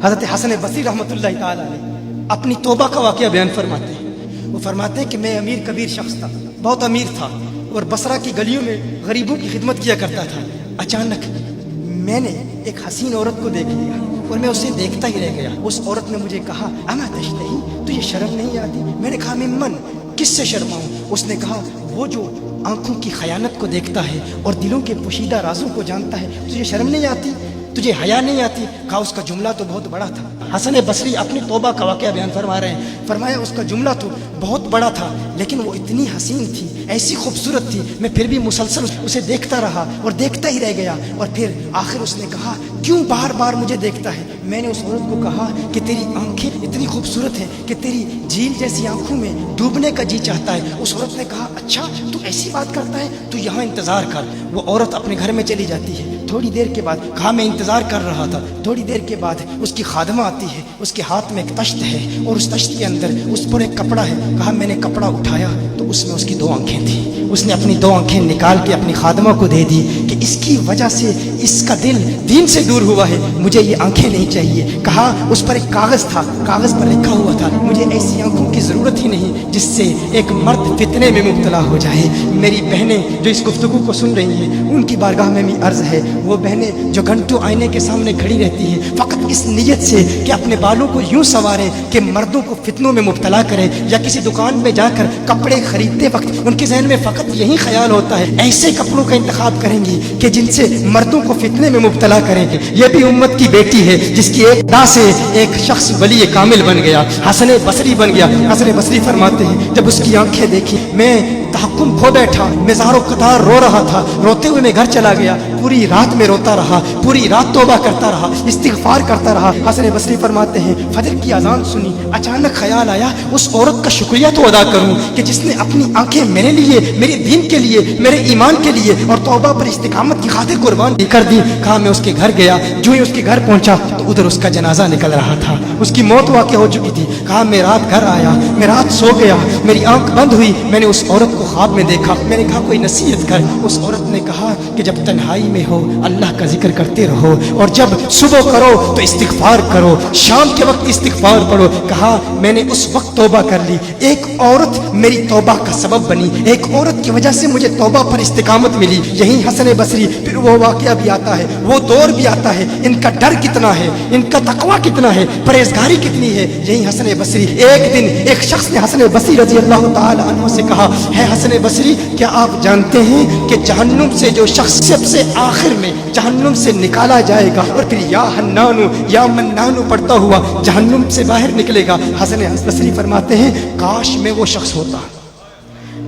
حضرت حسن بصری रहमतुल्लाह ताला अलैह अपनी तौबा का वाक़या बयान फरमाते हैं। वो फरमाते हैं कि मैं अमीर कबीर शख्स था, बहुत अमीर था और बसरा की गलियों में गरीबों की खिदमत किया करता था। अचानक मैंने एक हसीन औरत को देख लिया और मैं उसे देखता ही रह गया। उस औरत ने मुझे कहा, अमा तशतही, तुझे शर्म नहीं आती? मैंने कहा, मिम्मन, किससे शर्माऊं? उसने कहा, वो जो आंखों की खयानत को देखता है और दिलों के पोशीदा राजों को जानता है, तुझे शर्म नहीं आती? तुझे हया नहीं आती? कहा, उसका जुमला तो बहुत बड़ा था। हसन बसरी अपनी तौबा का वाक़या बयान फरमा रहे हैं। फरमाया, उसका जुमला तो बहुत बड़ा था लेकिन वो इतनी हसीन थी, ऐसी खूबसूरत थी, मैं फिर भी मुसलसल उसे देखता रहा और देखता ही रह गया। और फिर आखिर उसने कहा, क्यों बार बार मुझे देखता है? मैंने उस औरत को कहा कि तेरी आंखें इतनी खूबसूरत हैं कि तेरी झील जैसी आंखों में डूबने का जी चाहता है। उस औरत ने कहा, अच्छा तू ऐसी बात करता है, तू यहाँ इंतज़ार कर। वो औरत अपने घर में चली जाती है। थोड़ी देर के बाद, कहा, मैं इंतज़ार कर रहा था। थोड़ी देर के बाद उसकी खादमा आती है, उसके हाथ में एक तश्त है और उस तश्त के अंदर उस पर एक कपड़ा है। कहा, मैंने कपड़ा उठाया तो उसमें उसकी 2 आंखें थी। उसने अपनी 2 आंखें निकाल के अपनी खादमा को दे दी कि इसकी वजह से इसका दिल दीन से दूर हुआ है, मुझे ये आंखें नहीं चाहिए। कहा, उस पर एक कागज़ था, कागज़ पर लिखा हुआ था, मुझे ऐसी आंखों की ज़रूरत ही नहीं जिससे एक मर्द फितने में मुब्तला हो जाए। मेरी बहनें जो इस गुफ्तगू को सुन रही हैं, उनकी बारगाह में भी अर्ज़ है, वो बहनें जो घंटों आईने के सामने खड़ी रहती हैं फ़कत इस नीयत से कि अपने बालों को यूँ संवारें कि मर्दों को फितनों में मुब्तला करें, या किसी दुकान में जाकर कपड़े खरीदते वक्त उनके जहन में फ़कत यही ख्याल होता है, ऐसे कपड़ों का इंतखाब करेंगी कि जिनसे मर्दों को फितने में मुब्तला करेंगे। ये भी उम्मत की बेटी है जिसकी एक अदा से एक शख्स वली कामिल बन गया, हसन बसरी बन गया। हसन बसरी फरमाते हैं, जब उसकी आंखें देखी मैं तहक्कुम खो बैठा, मैं ज़ारो कतार रो रहा था। रोते हुए मैं घर चला गया, पूरी रात में रोता रहा, पूरी रात तौबा करता रहा, इस्तिग़फ़ार करता रहा। हसन बसरी फरमाते हैं, फजर की अजान सुनी, अचानक ख्याल आया उस औरत का शुक्रिया तो अदा करूं कि जिसने अपनी आंखें मेरे लिए, मेरे दीन के लिए, मेरे ईमान के लिए और तौबा पर इस्तिकामत की खातिर कुर्बान कर दी। कहा, मैं उसके घर गया, जो ही उसके घर पहुंचा तो उधर उसका जनाजा निकल रहा था, उसकी मौत वाक़ हो चुकी थी। कहा, मैं रात घर आया, मैं रात सो गया, मेरी आंख बंद हुई, मैंने उस औरत को ख्वाब में देखा। मैंने कहा, कोई नसीहत कर। उस औरत ने कहा कि जब तन्हाई में हो अल्लाह का जिक्र करते रहो, और जब सुबह करो तो इस्तिग़फ़ार करो, शाम के वक्त इस्तिग़फ़ार पढ़ो। कहा, मैंने उस वक्त तौबा कर ली, एक औरत मेरी तौबा का सबब बनी, एक औरत की वजह से मुझे तौबा पर इस्तिकामत मिली। यही हसन बसरी, फिर वो वाक़या भी आता है, वो दौर भी आता है, इनका डर कितना है, इनका तक़वा कितना है, परहेज़गारी कितनी है। यही हसन बसरी, एक दिन एक शख्स ने हसन बसरी रज़ी अल्लाह ताला अन्हु से कहा, है हसन बसरी, क्या आप जानते हैं कि जहन्नुम से जो शख्स सबसे आखिर में जहन्नुम से निकाला जाएगा और फिर या हन्नानु या मन्नानु पढ़ता हुआ जहन्नुम से बाहर निकलेगा। हसन बसरी फरमाते हैं, काश में वो शख्स होता,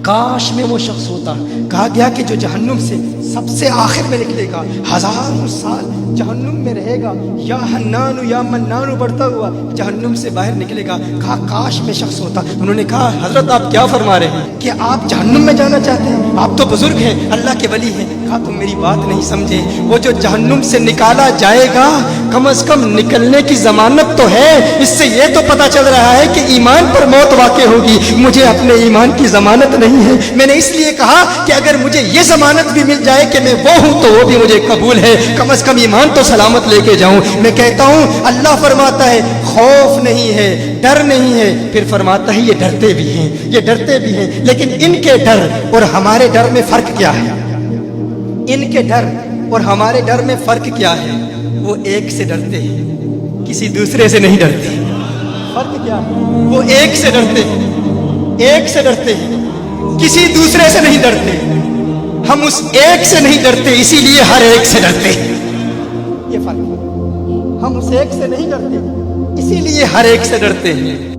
काश में वो शख्स होता। कहा गया कि जो जहन्नुम से सबसे आखिर में निकलेगा, हजारों साल जहन्नुम में रहेगा, या हन्नानु या मन्नानु बढ़ता हुआ जहन्नुम से बाहर निकलेगा। कहा, काश में शख्स होता। उन्होंने कहा, हजरत आप क्या फरमा रहे हैं कि आप जहन्नुम में जाना चाहते हैं? आप तो बुजुर्ग हैं, अल्लाह के वली हैं। कहा, तुम मेरी बात नहीं समझे, वो जो जहन्नुम से निकाला जाएगा कम से कम निकलने की जमानत तो है, इससे ये तो पता चल रहा है कि ईमान पर मौत वाक़ई होगी। मुझे अपने ईमान की जमानत नहीं है। मैंने इसलिए कहा कि अगर मुझे ये जमानत भी मिल जाए कि मैं वो हूं तो वो भी मुझे कबूल है, कम से कम ईमान तो सलामत लेके जाऊं। मैं कहता हूं, अल्लाह फरमाता है खौफ नहीं है, डर नहीं है, फिर फरमाता है ये डरते भी हैं, ये डरते भी हैं। लेकिन इनके डर और हमारे डर में फर्क क्या है? इनके डर और हमारे डर में फर्क क्या है? वो एक से डरते हैं, किसी दूसरे से नहीं डरते। फर्क क्या है? वो एक से डरते हैं, एक से डरते हैं, किसी दूसरे से नहीं डरते। हम उस एक से नहीं डरते, इसीलिए हर एक से डरते। ये फर्क है। हम उस एक से नहीं डरते, इसीलिए हर एक से डरते हैं।